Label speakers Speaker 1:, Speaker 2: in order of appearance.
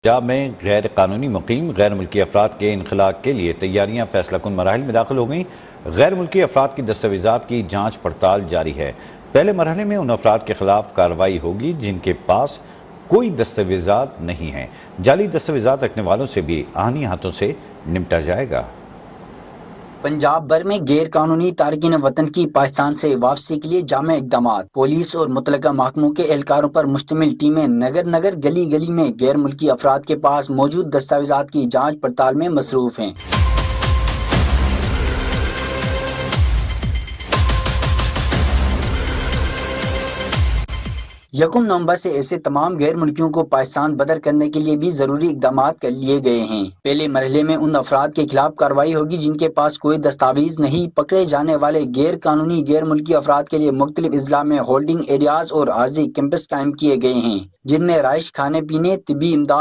Speaker 1: पंजाब में गैर कानूनी मुकीम गैर मुल्की अफराद के इनखला के लिए तैयारियां फैसला कुन मराहिल में दाखिल हो गई। गैर मुल्की अफराद की दस्तावेजात की जांच पड़ताल जारी है। पहले मरहले में उन अफराद के खिलाफ कार्रवाई होगी जिनके पास कोई दस्तावेजात नहीं हैं। जाली दस्तावेजात रखने वालों से भी आनी हाथों से निपटा जाएगा।
Speaker 2: पंजाब भर में गैर कानूनी तारकीन वतन की पाकिस्तान से वापसी के लिए जामे इकदाम। पुलिस और मुतलका महकमों के एहलकारों पर मुश्तमिल टीमें नगर नगर गली गली में गैर मुल्की अफराद के पास मौजूद दस्तावेजात की जांच पड़ताल में मसरूफ हैं। यकम नवंबर से ऐसे तमाम गैर मुल्कियों को पाकिस्तान बदर करने के लिए भी जरूरी इकदाम कर लिए गए हैं। पहले मरहले में उन अफराद के खिलाफ कार्रवाई होगी जिनके पास कोई दस्तावेज नहीं। पकड़े जाने वाले गैर कानूनी गैर मुल्की अफराद के लिए मुख्तलिफ अजला में होल्डिंग एरियाज और आर्जी कैंपस कायम किए गए हैं, जिनमें राइश, खाने पीने, तिब्बी इमदाद